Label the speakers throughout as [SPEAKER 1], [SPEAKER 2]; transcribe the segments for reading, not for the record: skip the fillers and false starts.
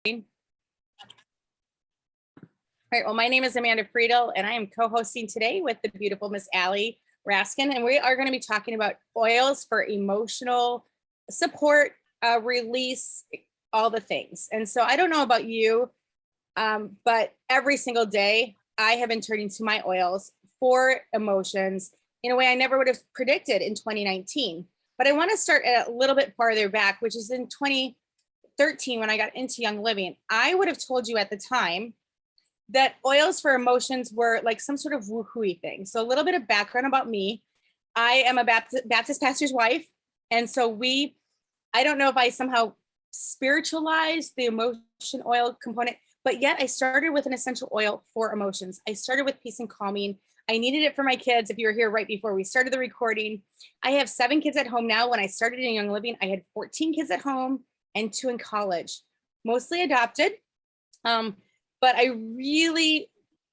[SPEAKER 1] All right, well, my name is Amanda Friedel, and I am co-hosting today with the beautiful Miss Allie Raskin, and we are going to be talking about oils for emotional support, release, all the things. And so I don't know about you, but every single day I have been turning to my oils for emotions in a way I never would have predicted in 2019. But I want to start a little bit farther back, which is in 2013 when I got into Young Living. I would have told you at the time that oils for emotions were like some sort of woohoo thing. So a little bit of background about me. I am a Baptist pastor's wife. And so I don't know if I somehow spiritualized the emotion oil component, but yet I started with an essential oil for emotions. I started with peace and calming. I needed it for my kids. If you were here right before we started the recording, I have 7 kids at home now. When I started in Young Living, I had 14 kids at home and 2 in college, mostly adopted. But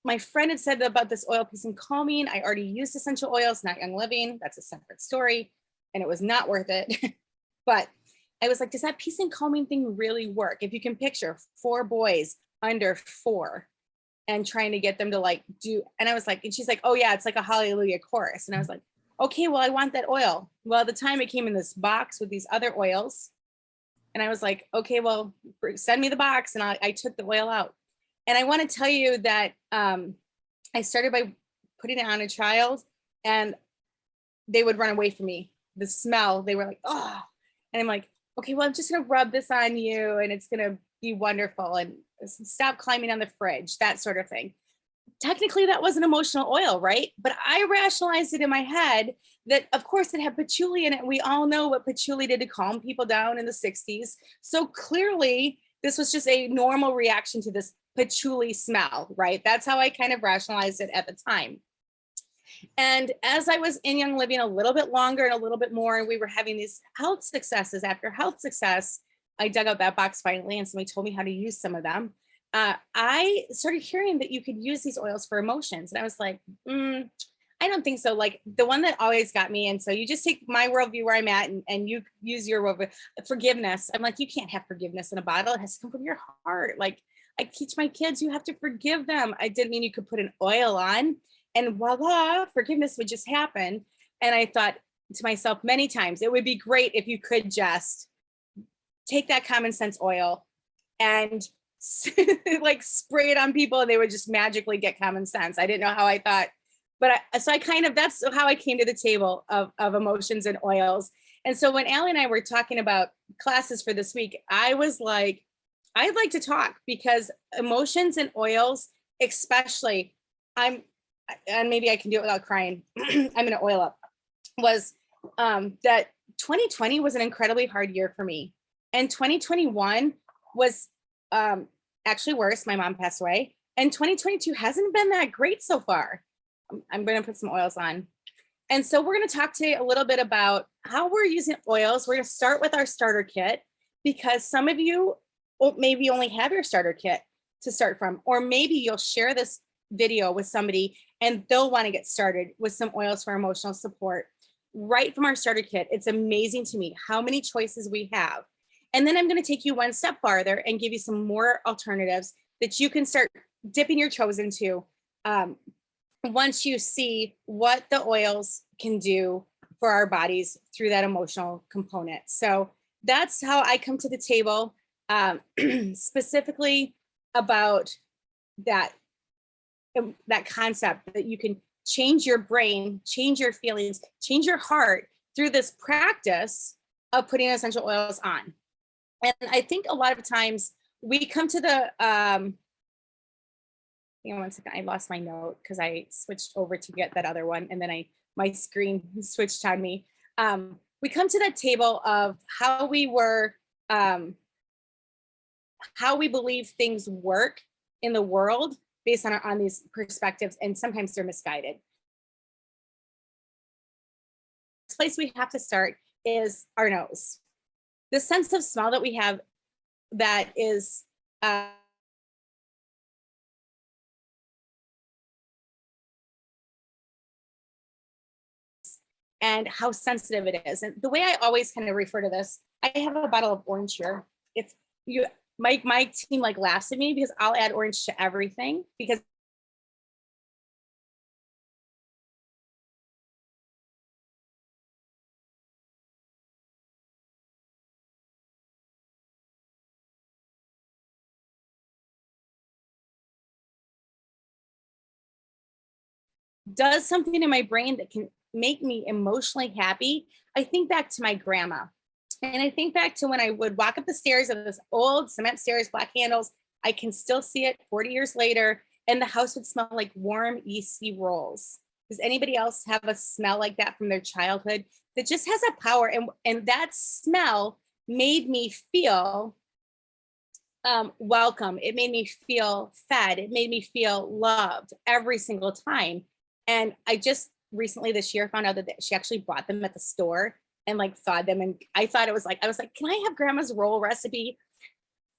[SPEAKER 1] my friend had said about this oil, peace and calming. I already used essential oils, not Young Living. That's a separate story. And it was not worth it. But I was like, does that peace and calming thing really work? If you can picture 4 boys under 4 and trying to get them to and I was like, and she's like, oh yeah, it's like a hallelujah chorus. And I was like, okay, well, I want that oil. Well, at the time it came in this box with these other oils. And I was like, okay, well, send me the box. And I took the oil out. And I want to tell you that I started by putting it on a child and they would run away from me. The smell, they were like, oh, and I'm like, okay, well, I'm just going to rub this on you and it's going to be wonderful. And stop climbing on the fridge, that sort of thing. Technically, that was an emotional oil, right? But I rationalized it in my head that, of course, it had patchouli in it. We all know what patchouli did to calm people down in the 60s. So clearly, this was just a normal reaction to this patchouli smell, right? That's how I kind of rationalized it at the time. And as I was in Young Living a little bit longer and a little bit more, and we were having these health successes after health success, I dug out that box finally, and somebody told me how to use some of them. I started hearing that you could use these oils for emotions. And I was like, I don't think so. Like the one that always got me. And so you just take my worldview where I'm at and you use your worldview. Forgiveness. I'm like, you can't have forgiveness in a bottle. It has to come from your heart. Like I teach my kids, you have to forgive them. I didn't mean you could put an oil on and voila, forgiveness would just happen. And I thought to myself many times, it would be great if you could just take that common sense oil and like spray it on people and they would just magically get common sense. I didn't know how I thought, but that's how I came to the table of emotions and oils. And so when Allie and I were talking about classes for this week, I was like, I'd like to talk because emotions and oils, especially, and maybe I can do it without crying. I'm going to oil up, was that 2020 was an incredibly hard year for me. And 2021 was actually worse. My mom passed away. And 2022 hasn't been that great so far. I'm going to put some oils on. And so we're going to talk today a little bit about how we're using oils. We're going to start with our starter kit because some of you maybe only have your starter kit to start from, or maybe you'll share this video with somebody and they'll want to get started with some oils for emotional support right from our starter kit. It's amazing to me how many choices we have. And then I'm going to take you one step farther and give you some more alternatives that you can start dipping your toes into once you see what the oils can do for our bodies through that emotional component. So that's how I come to the table, specifically about that concept that you can change your brain, change your feelings, change your heart through this practice of putting essential oils on. And I think a lot of times we come to the, hang on one second, I lost my note because I switched over to get that other one and then my screen switched on me. We come to that table of how we believe things work in the world based on these perspectives, and sometimes they're misguided. The place we have to start is our nose. The sense of smell that we have that is and how sensitive it is. And the way I always kind of refer to this, I have a bottle of orange here. If you my team like laughs at me because I'll add orange to everything because does something in my brain that can make me emotionally happy. I think back to my grandma. And I think back to when I would walk up the stairs of this old cement stairs, black handles. I can still see it 40 years later, and the house would smell like warm, yeasty rolls. Does anybody else have a smell like that from their childhood that just has a power? And that smell made me feel welcome. It made me feel fed. It made me feel loved every single time. And I just recently this year found out that she actually bought them at the store and like thawed them. And I thought it was like, I was like, can I have grandma's roll recipe?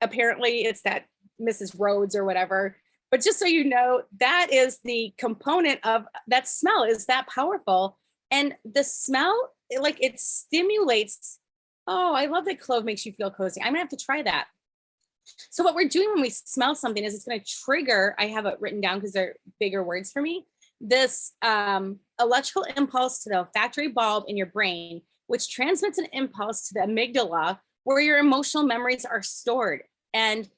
[SPEAKER 1] Apparently it's that Mrs. Rhodes or whatever. But just so you know, that is the component of that smell is that powerful. And the smell, it stimulates. Oh, I love that clove makes you feel cozy. I'm gonna have to try that. So what we're doing when we smell something is it's going to trigger, I have it written down because they're bigger words for me, this electrical impulse to the olfactory bulb in your brain, which transmits an impulse to the amygdala where your emotional memories are stored. And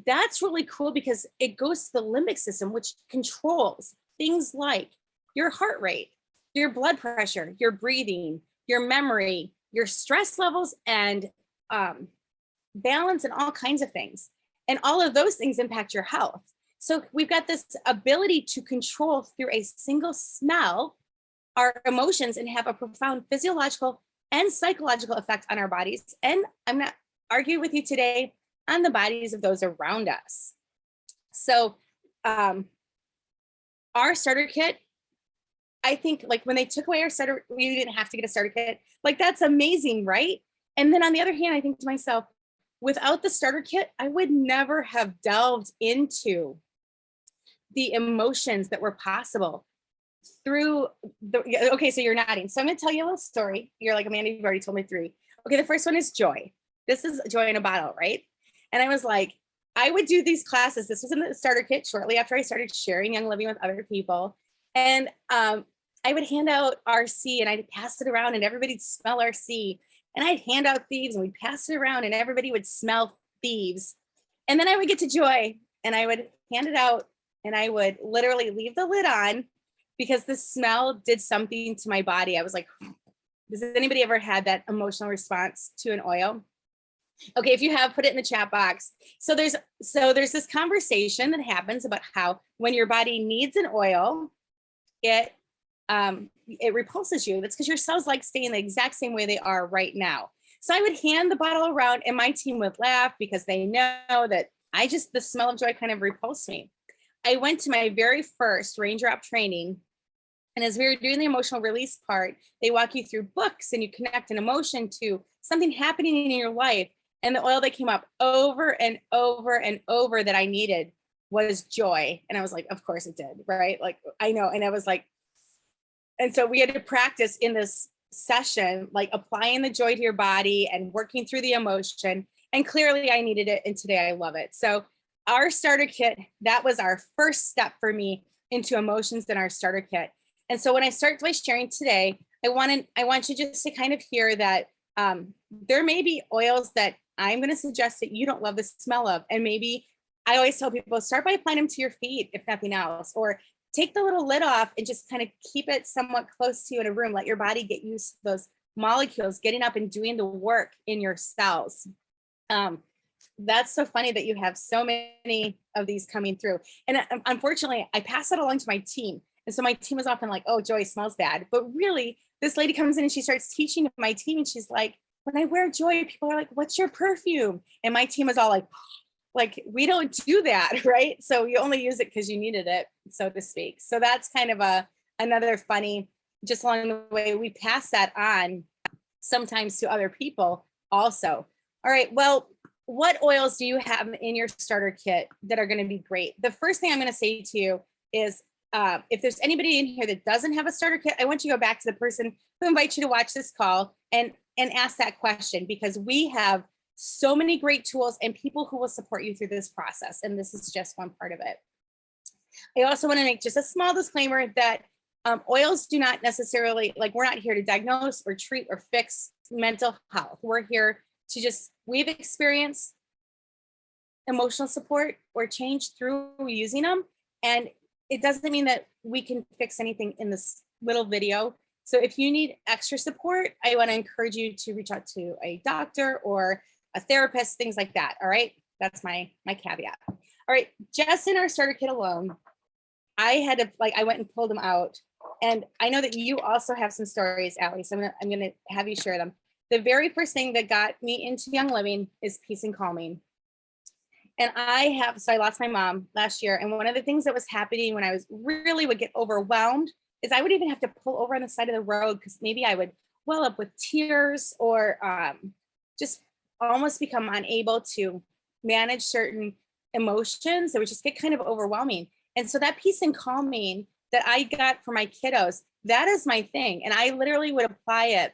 [SPEAKER 1] that's really cool because it goes to the limbic system, which controls things like your heart rate, your blood pressure, your breathing, your memory, your stress levels, and balance and all kinds of things. And all of those things impact your health. So we've got this ability to control through a single smell our emotions and have a profound physiological and psychological effect on our bodies. And I'm not arguing with you today on the bodies of those around us. So our starter kit, I think like when they took away our starter, we didn't have to get a starter kit. Like that's amazing, right? And then on the other hand, I think to myself, without the starter kit, I would never have delved into the emotions that were possible through the, okay, so you're nodding. So I'm gonna tell you a little story. You're like, Amanda, you've already told me 3. Okay, the first one is joy. This is joy in a bottle, right? And I was like, I would do these classes. This was in the starter kit shortly after I started sharing Young Living with other people. And I would hand out RC and I'd pass it around and everybody'd smell RC. And I'd hand out thieves and we'd pass it around and everybody would smell thieves. And then I would get to joy and I would hand it out and I would literally leave the lid on because the smell did something to my body. I was like, does anybody ever had that emotional response to an oil? Okay, if you have, put it in the chat box. So there's this conversation that happens about how when your body needs an oil, it repulses you. That's because your cells like staying the exact same way they are right now. So I would hand the bottle around and my team would laugh because they know that the smell of joy kind of repulsed me. I went to my very first Ranger Up training. And as we were doing the emotional release part, they walk you through books and you connect an emotion to something happening in your life. And the oil that came up over and over and over that I needed was joy. And I was like, of course it did, right? Like, I know. And I was like, and so we had to practice in this session, like applying the joy to your body and working through the emotion. And clearly I needed it. And today I love it. So our starter kit, that was our first step for me into emotions in our starter kit. And so when I start by sharing today, I want you just to kind of hear that there may be oils that I'm going to suggest that you don't love the smell of. And maybe I always tell people, start by applying them to your feet, if nothing else, or take the little lid off and just kind of keep it somewhat close to you in a room. Let your body get used to those molecules getting up and doing the work in your cells. That's so funny that you have so many of these coming through. And unfortunately, I pass that along to my team. And so my team is often like, oh, joy smells bad. But really, this lady comes in and she starts teaching my team. And she's like, when I wear joy, people are like, what's your perfume? And my team is all like, we don't do that, right? So you only use it because you needed it, so to speak. So that's kind of another funny, just along the way, we pass that on sometimes to other people also. All right, well, what oils do you have in your starter kit that are going to be great? The first thing I'm going to say to you is, if there's anybody in here that doesn't have a starter kit, I want you to go back to the person who invites you to watch this call and ask that question, because we have so many great tools and people who will support you through this process. And this is just one part of it. I also want to make just a small disclaimer that oils do not necessarily, like, we're not here to diagnose or treat or fix mental health. We're here to just, we've experienced emotional support or change through using them. And it doesn't mean that we can fix anything in this little video. So if you need extra support, I want to encourage you to reach out to a doctor or a therapist, things like that. All right. That's my caveat. All right. Just in our starter kit alone, I had to, like, I went and pulled them out. And I know that you also have some stories, Allie. So I'm gonna have you share them. The very first thing that got me into Young Living is peace and calming. And so I lost my mom last year. And one of the things that was happening when I was really would get overwhelmed is I would even have to pull over on the side of the road because maybe I would well up with tears or just almost become unable to manage certain emotions that would just get kind of overwhelming. And so that peace and calming that I got for my kiddos, that is my thing. And I literally would apply it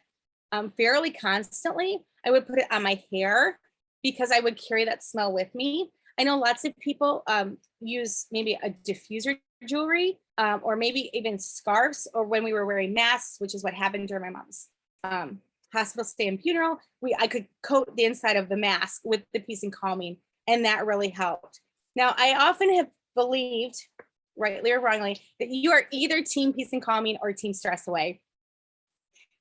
[SPEAKER 1] fairly constantly. I would put it on my hair because I would carry that smell with me. I know lots of people use maybe a diffuser jewelry or maybe even scarves, or when we were wearing masks, which is what happened during my mom's hospital stay and funeral, I could coat the inside of the mask with the peace and calming, and that really helped. Now, I often have believed, rightly or wrongly, that you are either team peace and calming or team stress away.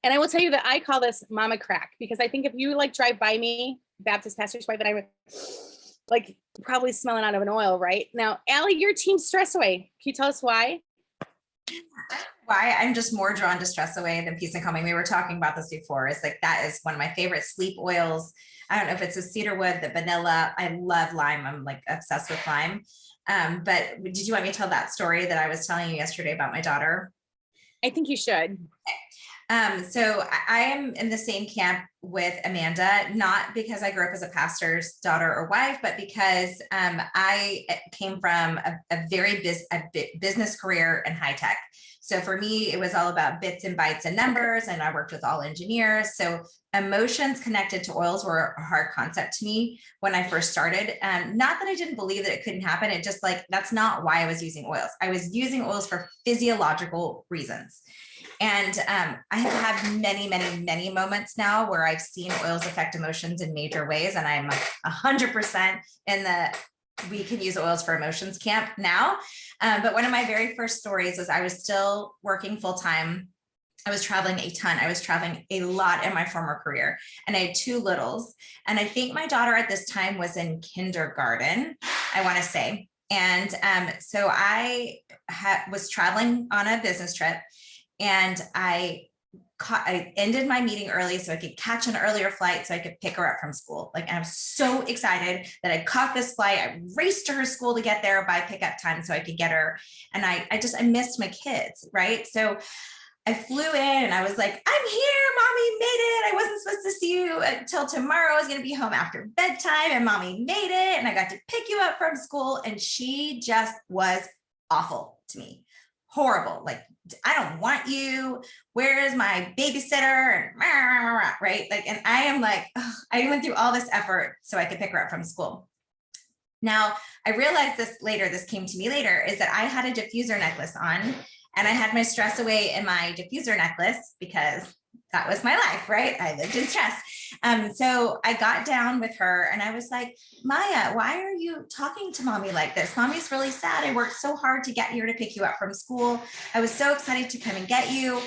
[SPEAKER 1] And I will tell you that I call this mama crack, because I think if you like drive by me, Baptist pastor's wife, and I would like probably smelling out of an oil right now. Allie, you're team stress away. Can you tell us why?
[SPEAKER 2] Why I'm just more drawn to stress away than peace and calming. We were talking about this before. It's like, that is one of my favorite sleep oils. I don't know if it's a cedarwood, the vanilla. I love lime. I'm like obsessed with lime. But did you want me to tell that story that I was telling you yesterday about my daughter?
[SPEAKER 1] I think you should.
[SPEAKER 2] So I am in the same camp with Amanda, not because I grew up as a pastor's daughter or wife, but because I came from a very business career in high tech. So for me, it was all about bits and bytes and numbers, and I worked with all engineers. So emotions connected to oils were a hard concept to me when I first started. Not that I didn't believe that it couldn't happen. It just, like, that's not why I was using oils. I was using oils for physiological reasons. And I have had many, many, many moments now where I've seen oils affect emotions in major ways. And I'm 100% in the we can use oils for emotions camp now. But one of my very first stories was I was still working full time. I was traveling a ton. I was traveling a lot in my former career, and I had two littles. And I think my daughter at this time was in kindergarten, I want to say. And so I was traveling on a business trip, and I ended my meeting early so I could catch an earlier flight so I could pick her up from school. Like, I was so excited that I caught this flight. I raced to her school to get there by pickup time so I could get her. And I missed my kids, right? So I flew in and I was like, I'm here, mommy made it. I wasn't supposed to see you until tomorrow. I was going to be home after bedtime, and mommy made it. And I got to pick you up from school. And she just was awful to me. Horrible. Like, I don't want you. Where's my babysitter? And right. Like, and I am like, ugh, I went through all this effort so I could pick her up from school. Now, I realized this came to me later, is that I had a diffuser necklace on, and I had my stress away in my diffuser necklace because that was my life, right? I lived in stress. So I got down with her and I was like, Maya, why are you talking to mommy like this? Mommy's really sad. I worked so hard to get here to pick you up from school. I was so excited to come and get you.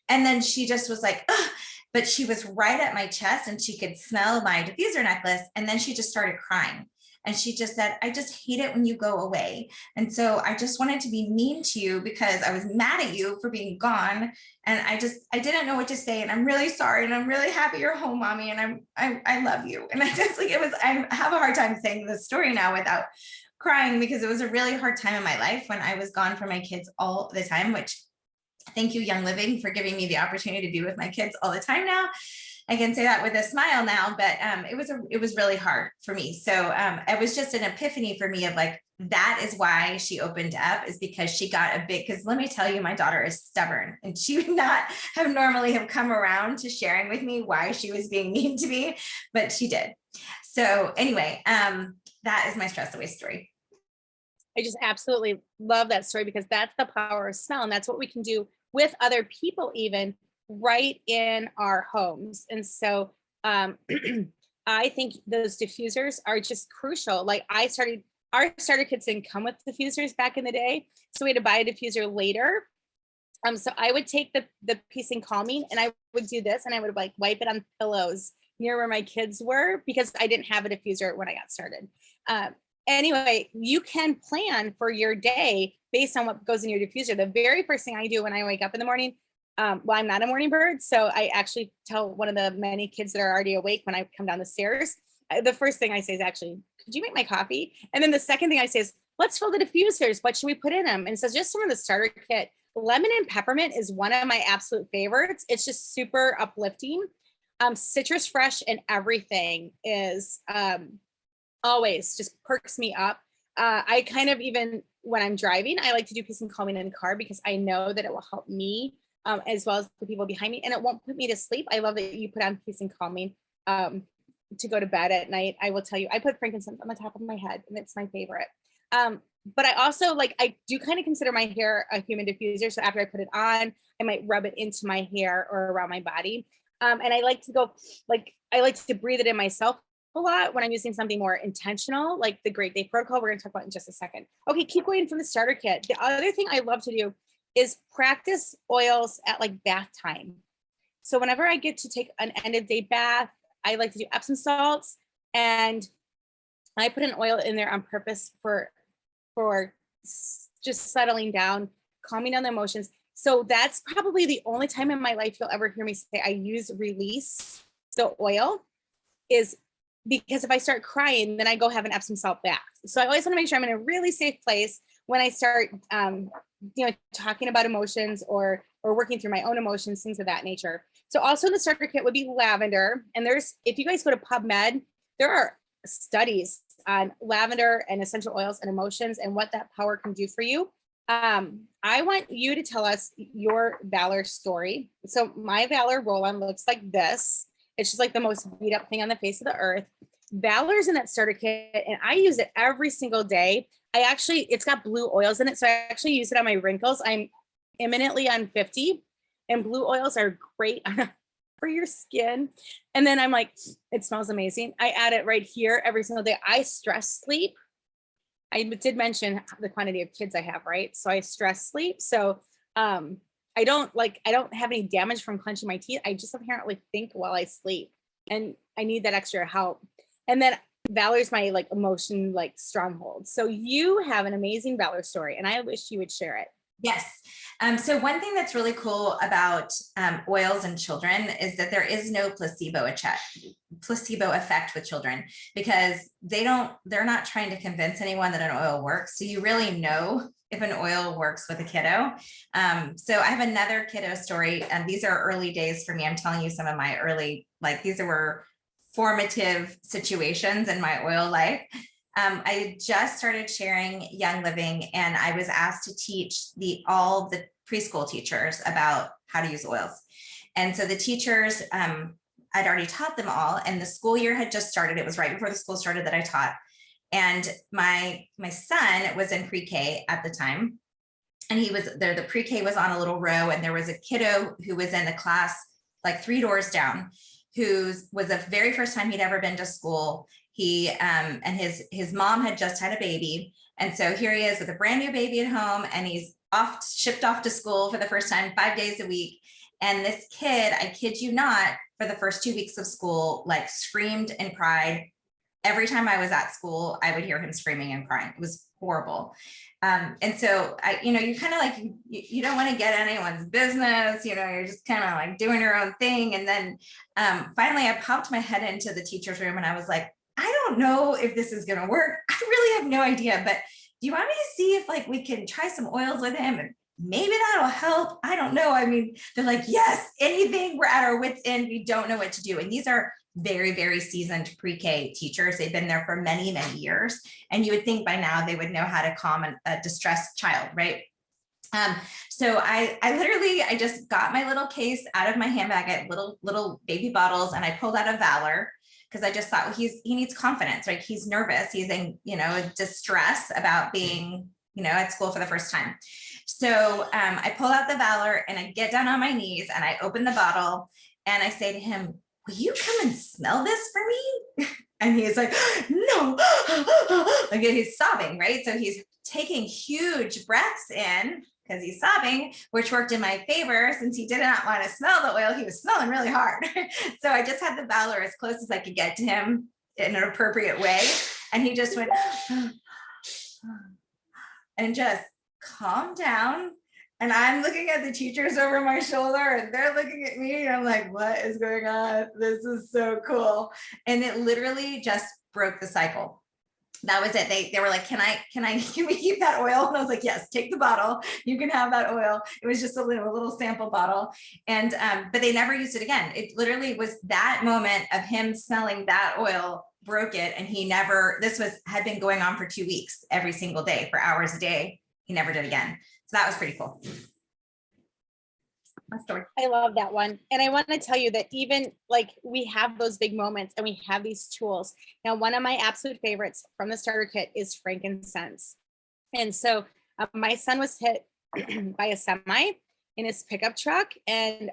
[SPEAKER 2] And then she just was like, ugh. But she was right at my chest and she could smell my diffuser necklace. And then she just started crying. And she just said, I just hate it when you go away. And so I just wanted to be mean to you because I was mad at you for being gone. And I didn't know what to say. And I'm really sorry. And I'm really happy you're home, mommy. And I love you. And I just, like, I have a hard time saying this story now without crying, because it was a really hard time in my life when I was gone from my kids all the time, which, thank you, Young Living, for giving me the opportunity to be with my kids all the time now. I can say that with a smile now, but it was really hard for me. So it was just an epiphany for me of like, that is why she opened up, is because she got a big, because let me tell you, my daughter is stubborn and she would not have normally have come around to sharing with me why she was being mean to me, but she did. So anyway, that is my stress away story.
[SPEAKER 1] I just absolutely love that story because that's the power of smell. And that's what we can do with other people, even right in our homes. And so I think those diffusers are just crucial. Like our starter kits didn't come with diffusers back in the day. So we had to buy a diffuser later. So I would take the peace and calming and I would do this and I would like wipe it on pillows near where my kids were because I didn't have a diffuser when I got started. Anyway, you can plan for your day based on what goes in your diffuser. The very first thing I do when I wake up in the morning, well, I'm not a morning bird, so I actually tell one of the many kids that are already awake when I come down the stairs, the first thing I say is actually, could you make my coffee? And then the second thing I say is, let's fill the diffusers. What should we put in them? And so just from the starter kit, lemon and peppermint is one of my absolute favorites. It's just super uplifting. Citrus fresh and everything is always just perks me up. I kind of, even when I'm driving, I like to do peace and calming in the car because I know that it will help me as well as the people behind me, and it won't put me to sleep. I love that you put on peace and calming to go to bed at night. I will tell you, I put frankincense on the top of my head and it's my favorite. But I also I do kind of consider my hair a human diffuser. So after I put it on, I might rub it into my hair or around my body. And I like to go, I like to breathe it in myself a lot when I'm using something more intentional, like the Great Day Protocol we're going to talk about in just a second. Okay, keep going from the starter kit. The other thing I love to do is practice oils at bath time. So whenever I get to take an end of day bath, I like to do Epsom salts, and I put an oil in there on purpose for just settling down, calming down the emotions. So that's probably the only time in my life you'll ever hear me say I use release, so oil, is because if I start crying, then I go have an Epsom salt bath. So I always want to make sure I'm in a really safe place when I start, talking about emotions or working through my own emotions, things of that nature. So also in the starter kit would be lavender. And if you guys go to PubMed, there are studies on lavender and essential oils and emotions and what that power can do for you. I want you to tell us your Valor story. So my Valor roll-on looks like this. It's just like the most beat up thing on the face of the earth. Valor's in that starter kit and I use it every single day. It's got blue oils in it. So I actually use it on my wrinkles. I'm imminently on 50 and blue oils are great for your skin. And then I'm like, it smells amazing. I add it right here every single day. I stress sleep. I did mention the quantity of kids I have, right? So I stress sleep. So I don't have any damage from clenching my teeth. I just apparently think while I sleep and I need that extra help. And then Valor's my emotion stronghold. So you have an amazing Valor story and I wish you would share it.
[SPEAKER 2] Yes. So one thing that's really cool about oils and children is that there is no placebo effect with children because they're not trying to convince anyone that an oil works. So you really know if an oil works with a kiddo. So I have another kiddo story, and these are early days for me. I'm telling you some of my early, these were formative situations in my oil life. I just started sharing Young Living, and I was asked to teach all the preschool teachers about how to use oils. And so the teachers, I'd already taught them all, and the school year had just started. It was right before the school started that I taught. And my son was in pre-K at the time, and he was there. The pre-K was on a little row, and there was a kiddo who was in the class 3 doors down, who was the very first time he'd ever been to school. He and his mom had just had a baby. And so here he is with a brand new baby at home, and he's shipped off to school for the first time 5 days a week. And this kid, I kid you not, for the first 2 weeks of school, screamed and cried. Every time I was at school, I would hear him screaming and crying. It was horrible. And so you kind of you don't want to get anyone's business, you're just kind of doing your own thing. And then finally I popped my head into the teacher's room and I was like, I don't know if this is going to work. I really have no idea, but do you want me to see if we can try some oils with him and maybe that'll help? I don't know. I mean, they're like, yes, anything. We're at our wits' end. We don't know what to do. And these are very, very seasoned pre-K teachers. They've been there for many, many years. And you would think by now they would know how to calm a distressed child, right? So I literally, I just got my little case out of my handbag at little baby bottles, and I pulled out a Valor, because I just thought, well, he needs confidence, right? He's nervous. He's in, distress about being, at school for the first time. So I pull out the Valor and I get down on my knees and I open the bottle and I say to him, will you come and smell this for me? And he's like, no, like he's sobbing, right? So he's taking huge breaths in because he's sobbing, which worked in my favor since he did not want to smell the oil. He was smelling really hard. So I just had the Valor as close as I could get to him in an appropriate way. And he just went and just calmed down. And I'm looking at the teachers over my shoulder and they're looking at me. And I'm like, what is going on? This is so cool. And it literally just broke the cycle. That was it. They were like, can we keep that oil? And I was like, yes, take the bottle. You can have that oil. It was just a little sample bottle. And, but they never used it again. It literally was that moment of him smelling that oil broke it. And had been going on for 2 weeks, every single day for hours a day. He never did again. So that was pretty cool. My story.
[SPEAKER 1] I love that one. And I want to tell you that even like we have those big moments and we have these tools. Now, one of my absolute favorites from the starter kit is frankincense. And so my son was hit by a semi in his pickup truck. And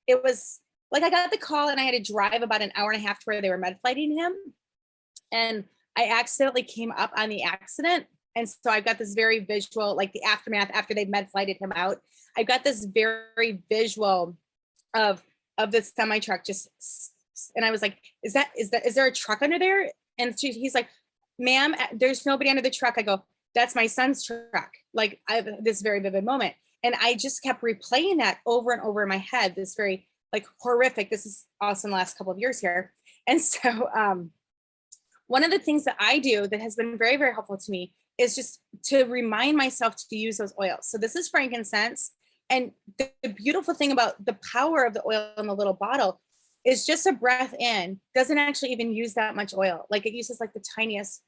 [SPEAKER 1] it was like, I got the call and I had to drive about an hour and a half to where they were med flighting him. And I accidentally came up on the accident. And so I've got this very visual, like the aftermath after they med flighted him out. I've got this very visual of the semi truck just, and I was like, is there a truck under there? And he's like, ma'am, there's nobody under the truck. I go, that's my son's truck. Like this very vivid moment. And I just kept replaying that over and over in my head, this very like horrific, this is also in the last couple of years here. And so one of the things that I do that has been very, very helpful to me is just to remind myself to use those oils. So this is frankincense. And the beautiful thing about the power of the oil in the little bottle is just a breath in, doesn't actually even use that much oil. Like it uses like the tiniest.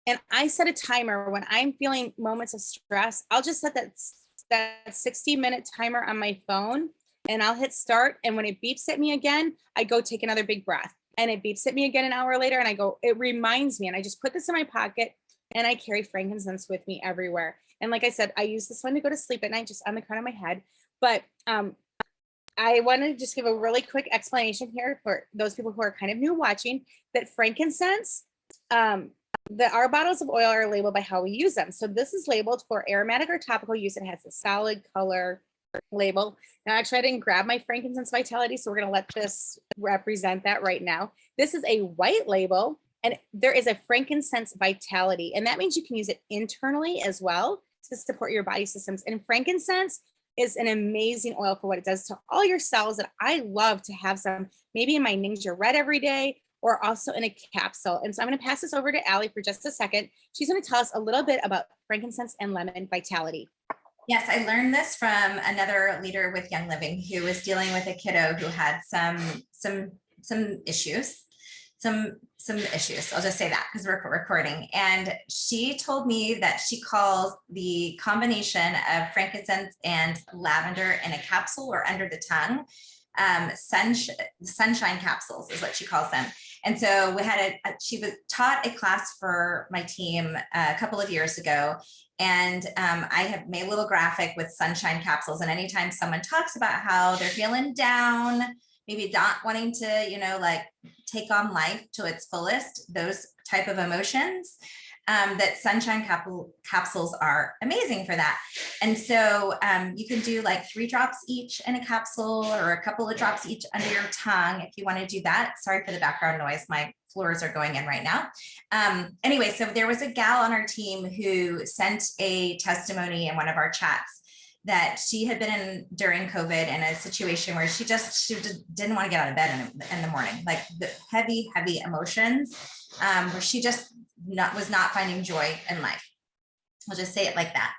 [SPEAKER 1] And I set a timer when I'm feeling moments of stress. I'll just set that 60-minute timer on my phone and I'll hit start. And when it beeps at me again, I go take another big breath. And it beeps at me again an hour later and I go, it reminds me. And I just put this in my pocket and I carry frankincense with me everywhere. And like I said, I use this one to go to sleep at night, just on the crown of my head. But I want to just give a really quick explanation here for those people who are kind of new watching, that frankincense, our bottles of oil are labeled by how we use them. So this is labeled for aromatic or topical use. It has a solid color label. Now, actually, I didn't grab my frankincense vitality, so we're going to let this represent that right now. This is a white label, and there is a frankincense vitality, and that means you can use it internally as well to support your body systems. And frankincense is an amazing oil for what it does to all your cells. And I love to have some maybe in my Ninja Red every day or also in a capsule. And so I'm going to pass this over to Allie for just a second. She's going to tell us a little bit about frankincense and lemon vitality.
[SPEAKER 2] Yes, I learned this from another leader with Young Living who was dealing with a kiddo who had some issues. Some issues. I'll just say that because we're recording. And she told me that she calls the combination of frankincense and lavender in a capsule or under the tongue, sunshine capsules is what she calls them. And so we had she taught a class for my team a couple of years ago. And I have made a little graphic with sunshine capsules. And anytime someone talks about how they're feeling down, maybe not wanting to, like take on life to its fullest, those type of emotions, that sunshine capsules are amazing for that. And so you can do like 3 drops each in a capsule or a couple of drops each under your tongue if you want to do that. Sorry for the background noise. My floors are going in right now. Anyway, so there was a gal on our team who sent a testimony in one of our chats that she had been in during COVID in a situation where she just didn't want to get out of bed in the morning, like the heavy emotions, where she just was not finding joy in life. I'll just say it like that.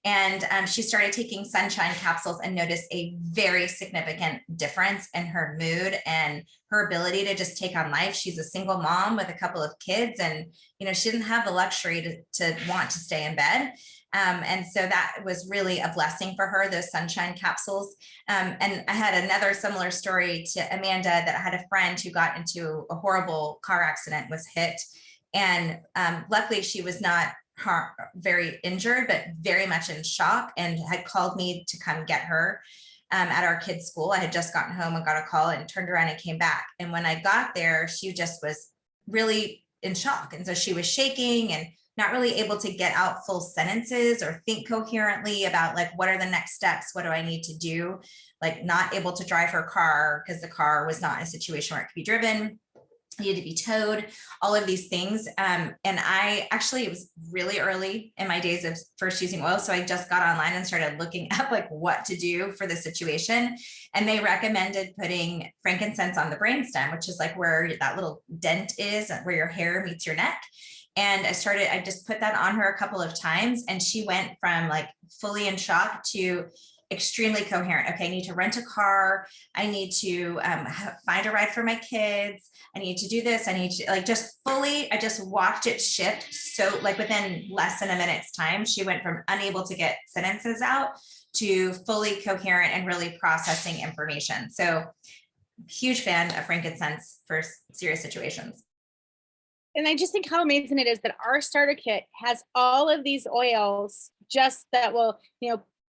[SPEAKER 2] And she started taking sunshine capsules and noticed a very significant difference in her mood and her ability to just take on life. She's a single mom with a couple of kids, and she didn't have the luxury to want to stay in bed. And so that was really a blessing for her, those sunshine capsules. And I had another similar story to Amanda, that I had a friend who got into a horrible car accident, was hit. And luckily she was not very injured, but very much in shock, and had called me to come get her at our kids' school. I had just gotten home and got a call and turned around and came back. And when I got there, she just was really in shock. And so she was shaking and not really able to get out full sentences or think coherently about like, what are the next steps? What do I need to do? Like, not able to drive her car because the car was not in a situation where it could be driven. Needed to be towed, all of these things. And I actually, it was really early in my days of first using oil. So I just got online and started looking up like what to do for the situation. And they recommended putting frankincense on the brainstem, which is like where that little dent is, where your hair meets your neck. And I just put that on her a couple of times, and she went from like fully in shock to extremely coherent. Okay, I need to rent a car. I need to find a ride for my kids. I need to do this. I need to like just fully, I just watched it shift. So like within less than a minute's time, she went from unable to get sentences out to fully coherent and really processing information. So huge fan of frankincense for serious situations.
[SPEAKER 1] And I just think how amazing it is that our starter kit has all of these oils just that will,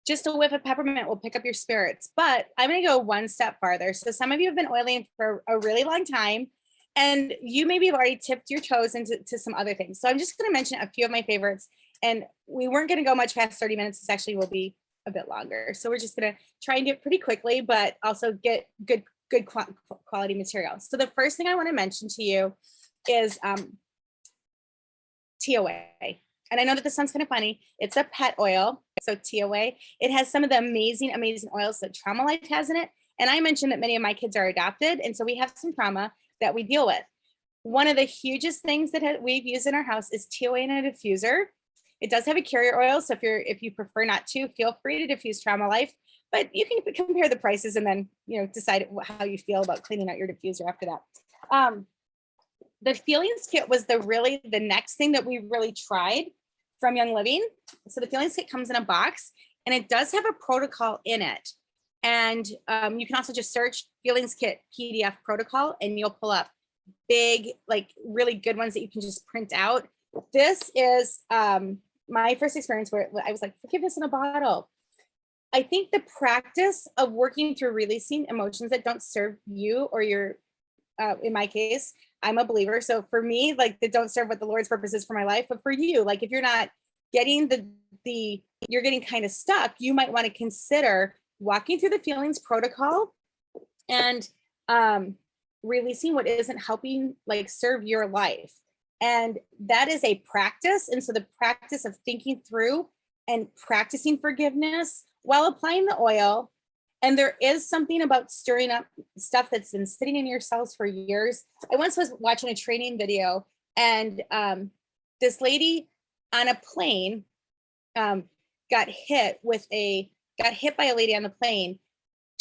[SPEAKER 1] just a whiff of peppermint will pick up your spirits. But I'm going to go one step farther. So some of you have been oiling for a really long time, and you maybe have already tipped your toes into some other things. So I'm just going to mention a few of my favorites, and we weren't going to go much past 30 minutes. This actually will be a bit longer. So we're just going to try and get pretty quickly, but also get good quality material. So the first thing I want to mention to you is TOA. And I know that this sounds kind of funny. It's a pet oil. So TOA, it has some of the amazing oils that Trauma Life has in it. And I mentioned that many of my kids are adopted. And so we have some trauma that we deal with. One of the hugest things that we've used in our house is TOA in a diffuser. It does have a carrier oil. So if you prefer not to, feel free to diffuse Trauma Life, but you can compare the prices and then, decide how you feel about cleaning out your diffuser after that. The Feelings Kit was the next thing that we really tried from Young Living. So the Feelings Kit comes in a box, and it does have a protocol in it. And you can also just search Feelings Kit PDF protocol, and you'll pull up big, like really good ones that you can just print out. This is my first experience where I was like, forgiveness in a bottle. I think the practice of working through releasing emotions that don't serve you or your, in my case, I'm a believer. So for me, like, that don't serve what the Lord's purpose is for my life. But for you, like, if you're not getting you're getting kind of stuck, you might want to consider walking through the feelings protocol and releasing what isn't helping like serve your life. And that is a practice. And so the practice of thinking through and practicing forgiveness while applying the oil. And there is something about stirring up stuff that's been sitting in your cells for years. I once was watching a training video, and this lady on a plane got hit by a lady on the plane.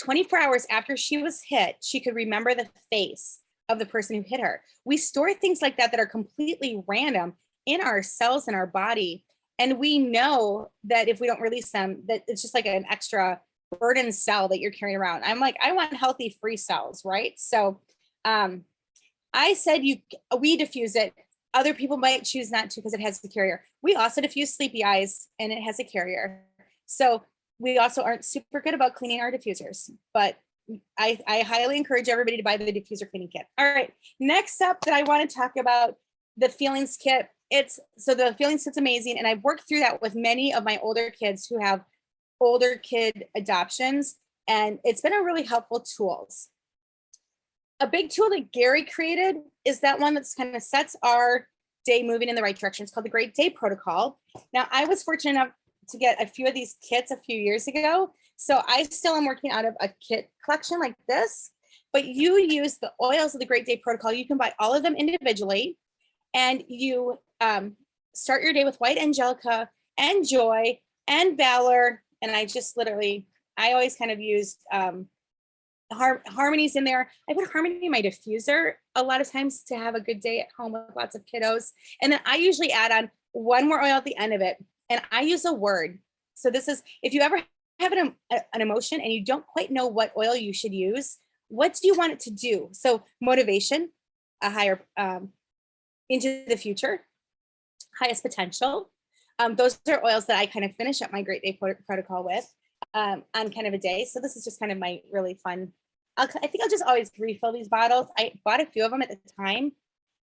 [SPEAKER 1] 24 hours after she was hit, she could remember the face of the person who hit her. We store things like that are completely random in our cells in our body. And we know that if we don't release them, that it's just like an extra burden cell that you're carrying around. I'm like, I want healthy free cells, right? So I said we diffuse it. Other people might choose not to because it has a carrier. We also diffuse sleepy eyes, and it has a carrier. So we also aren't super good about cleaning our diffusers, but I highly encourage everybody to buy the diffuser cleaning kit. All right, next up that I want to talk about, the Feelings Kit. So the Feelings Kit's amazing, and I've worked through that with many of my older kids who have older kid adoptions, and it's been a really helpful tool. A big tool that Gary created is that one that's kind of sets our day moving in the right direction. It's called the Great Day Protocol. Now, I was fortunate enough to get a few of these kits a few years ago, so I still am working out of a kit collection like this, but you use the oils of the Great Day Protocol. You can buy all of them individually, and you start your day with white angelica and Joy and Valor. And I just literally, I always kind of used harmonies in there. I put harmony in my diffuser a lot of times to have a good day at home with lots of kiddos. And then I usually add on one more oil at the end of it. And I use a word. So this is, if you ever have an emotion and you don't quite know what oil you should use, what do you want it to do? So motivation, a higher, into the future, highest potential. Those are oils that I kind of finish up my Great Day protocol with on kind of a day. So this is just kind of my really fun. I think I'll just always refill these bottles. I bought a few of them at the time.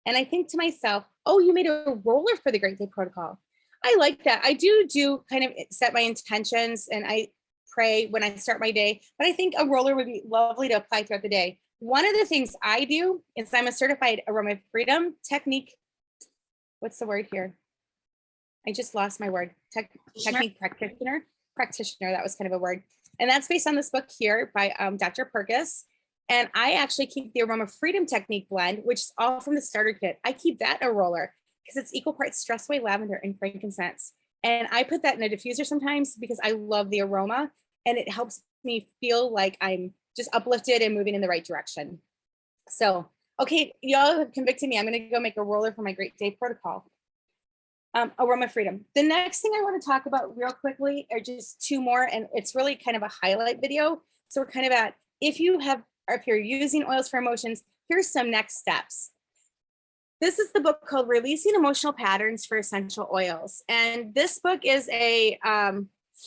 [SPEAKER 1] And I think to myself, oh, you made a roller for the Great Day protocol. I like that. I do kind of set my intentions and I pray when I start my day, but I think a roller would be lovely to apply throughout the day. One of the things I do is I'm a certified aroma freedom technique. What's the word here? I just lost my word. Technique practitioner. That was kind of a word. And that's based on this book here by Dr. Perkis. And I actually keep the Aroma Freedom Technique blend, which is all from the starter kit. I keep that in a roller because it's equal parts stress away lavender and frankincense. And I put that in a diffuser sometimes because I love the aroma and it helps me feel like I'm just uplifted and moving in the right direction. So, okay, y'all have convicted me. I'm going to go make a roller for my Great Day protocol. Aroma freedom. The next thing I want to talk about real quickly are just two more, and it's really kind of a highlight video. So we're kind of at, if you're using oils for emotions, here's some next steps. This is the book called Releasing Emotional Patterns for Essential Oils. And this book is a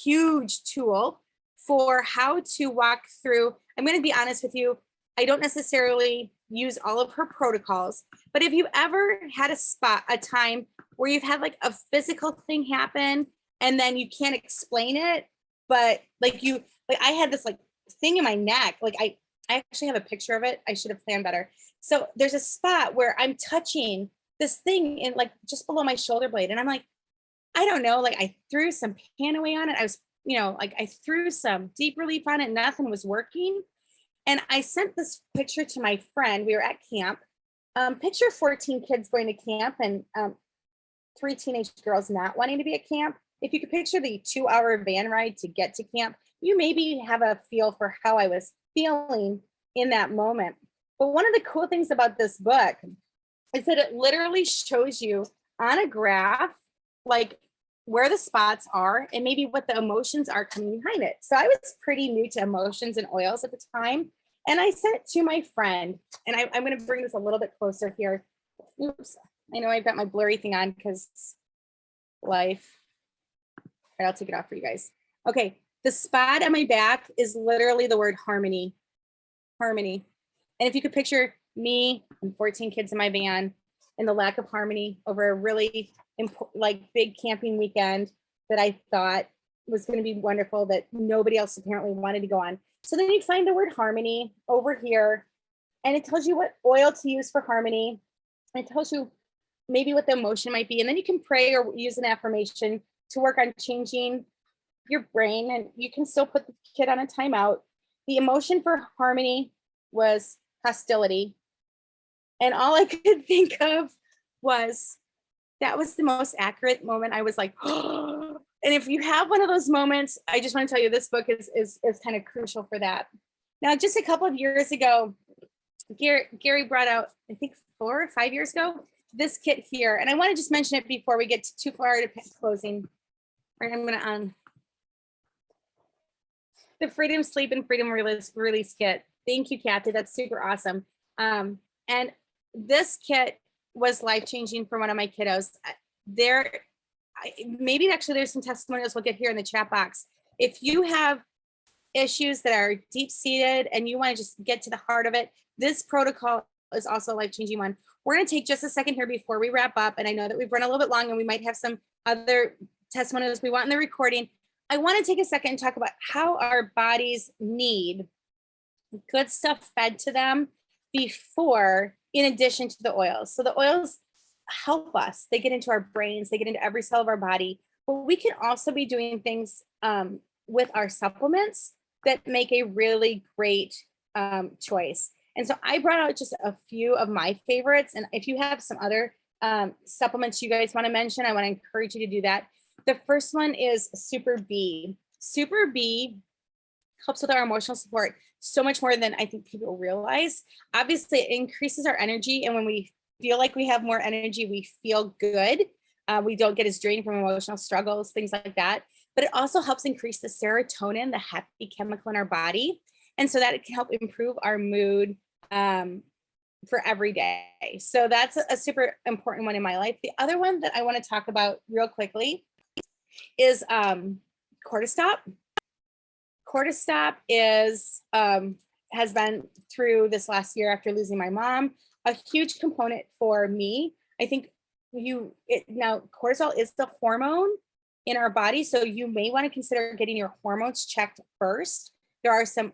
[SPEAKER 1] huge tool for how to walk through. I'm going to be honest with you. I don't necessarily use all of her protocols, but if you ever had a time where you've had like a physical thing happen and then you can't explain it, but like I had this like thing in my neck, like I actually have a picture of it. I should have planned better. So there's a spot where I'm touching this thing in like just below my shoulder blade. And I'm like, I don't know, like I threw some pan away on it. I was, like I threw some deep relief on it. Nothing was working. And I sent this picture to my friend. We were at camp. Picture 14 kids going to camp and 3 teenage girls not wanting to be at camp. If you could picture the 2-hour van ride to get to camp, you maybe have a feel for how I was feeling in that moment. But one of the cool things about this book is that it literally shows you on a graph, like where the spots are and maybe what the emotions are coming behind it. So I was pretty new to emotions and oils at the time. And I sent it to my friend, and I'm going to bring this a little bit closer here. Oops. I know I've got my blurry thing on because life. All right, I'll take it off for you guys. Okay, the spot on my back is literally the word harmony. Harmony. And if you could picture me and 14 kids in my van and the lack of harmony over a really big camping weekend that I thought was going to be wonderful that nobody else apparently wanted to go on. So then you find the word harmony over here, and it tells you what oil to use for harmony. It tells you maybe what the emotion might be. And then you can pray or use an affirmation to work on changing your brain, and you can still put the kid on a timeout. The emotion for harmony was hostility. And all I could think of was that was the most accurate moment. I was like, oh. And if you have one of those moments, I just want to tell you this book is kind of crucial for that. Now, just a couple of years ago, Gary brought out, I think 4 or 5 years ago, this kit here. And I want to just mention it before we get too far to closing. Right, I'm going to the Freedom Sleep and Freedom Release Kit. Thank you, Kathy. That's super awesome. And this kit was life-changing for one of my kiddos. Maybe actually there's some testimonials we'll get here in the chat box. If you have issues that are deep-seated and you want to just get to the heart of it, this protocol is also a life-changing one. We're going to take just a second here before we wrap up. And I know that we've run a little bit long and we might have some other testimonials we want in the recording. I want to take a second and talk about how our bodies need good stuff fed to them before, in addition to the oils. So the oils help us. They get into our brains, they get into every cell of our body, but we can also be doing things with our supplements that make a really great choice. And so I brought out just a few of my favorites. And if you have some other supplements you guys want to mention, I want to encourage you to do that. The first one is Super B. Super B helps with our emotional support so much more than I think people realize. Obviously, it increases our energy. And when we feel like we have more energy, we feel good. We don't get as drained from emotional struggles, things like that. But it also helps increase the serotonin, the happy chemical in our body. And so that it can help improve our mood for every day. So that's a super important one in my life. The other one that I want to talk about real quickly is cortisol. Cortisol is has been through this last year after losing my mom, a huge component for me. I think now cortisol is the hormone in our body, so you may want to consider getting your hormones checked first. There are some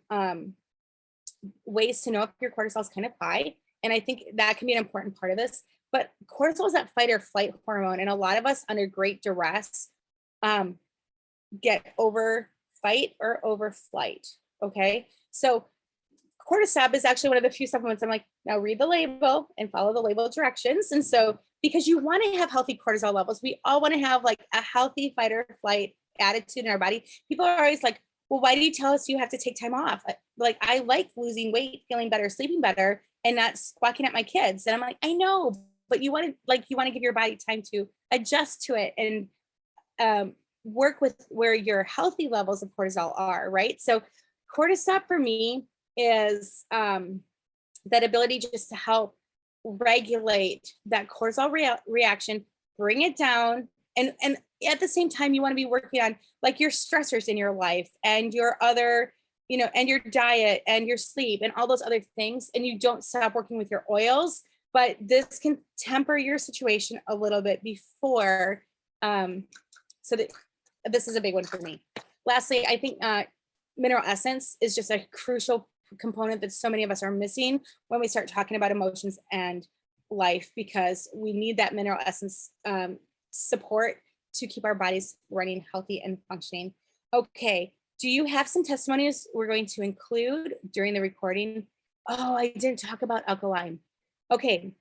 [SPEAKER 1] ways to know if your cortisol is kind of high, and I think that can be an important part of this. But cortisol is that fight or flight hormone, and a lot of us under great duress get over fight or over flight. Okay, so cortisol is actually one of the few supplements I'm like, now read the label and follow the label directions. And so because you want to have healthy cortisol levels, we all want to have like a healthy fight or flight attitude in our body. People are always like, well, why do you tell us you have to take time off? Like, I like losing weight, feeling better, sleeping better, and not squawking at my kids. And I'm like, I know, but you want to give your body time to adjust to it and work with where your healthy levels of cortisol are, right? So cortisol for me is that ability just to help regulate that cortisol reaction, bring it down. And at the same time, you want to be working on like your stressors in your life and your other, and your diet and your sleep and all those other things. And you don't stop working with your oils, but this can temper your situation a little bit before. So that this is a big one for me. Lastly, I think mineral essence is just a crucial component that so many of us are missing when we start talking about emotions and life, because we need that mineral essence support to keep our bodies running healthy and functioning. Okay, do you have some testimonies we're going to include during the recording? Oh, I didn't talk about alkaline. Okay,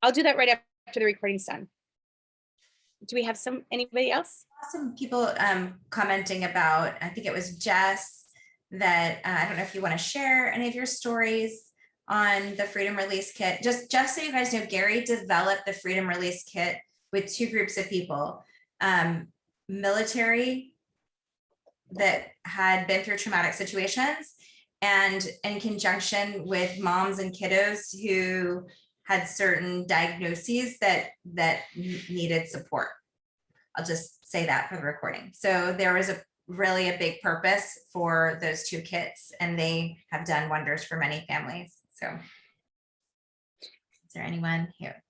[SPEAKER 1] I'll do that right after the recording's done. Do we have anybody else?
[SPEAKER 2] Some people commenting about, I think it was Jess, that I don't know if you want to share any of your stories on the Freedom Release Kit. Just so you guys know, Gary developed the Freedom Release Kit with two groups of people, military that had been through traumatic situations, and in conjunction with moms and kiddos who had certain diagnoses that needed support. I'll just say that for the recording. So there was really a big purpose for those two kits, and they have done wonders for many families. So is there anyone here?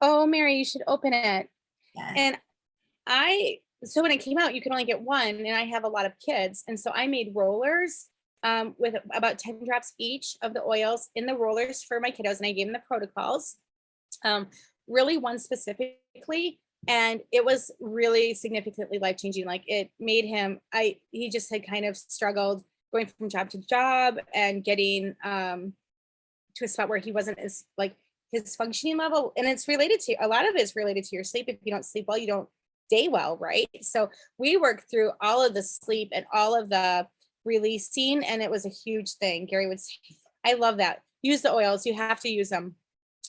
[SPEAKER 1] Oh, Mary, you should open it.
[SPEAKER 2] Yes.
[SPEAKER 1] And so when it came out, you can only get one, and I have a lot of kids. And so I made rollers with about 10 drops each of the oils in the rollers for my kiddos. And I gave them the protocols, really one specifically. And it was really significantly life-changing. Like it made him, he just had kind of struggled going from job to job and getting to a spot where he wasn't as like his functioning level. And it's related to, a lot of it is related to your sleep. If you don't sleep well, you don't day well, right? So we worked through all of the sleep and all of the releasing, and it was a huge thing. Gary would say, I love that. Use the oils, you have to use them.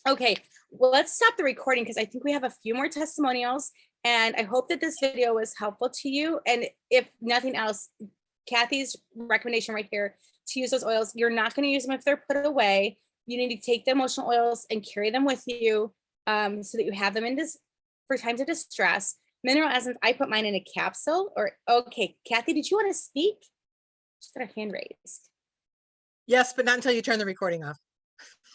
[SPEAKER 1] Okay, well, let's stop the recording because I think we have a few more testimonials, and I hope that this video was helpful to you. And if nothing else, Kathy's recommendation right here to use those oils, you're not going to use them if they're put away. You need to take the emotional oils and carry them with you so that you have them for times of distress. Mineral essence, I put mine in a capsule. Okay, Kathy, did you want to speak? She's got her hand raised.
[SPEAKER 3] Yes, but not until you turn the recording off.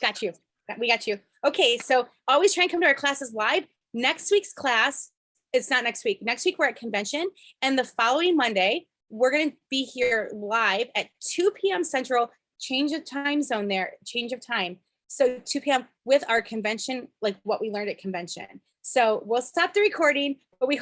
[SPEAKER 1] Got you. We got you. Okay, so always try and come to our classes live. Next week's class, it's not next week. Next week we're at convention, and the following Monday, we're going to be here live at 2 p.m. Central, change of time zone there, change of time. So 2 p.m. with our convention, like what we learned at convention. So we'll stop the recording, but we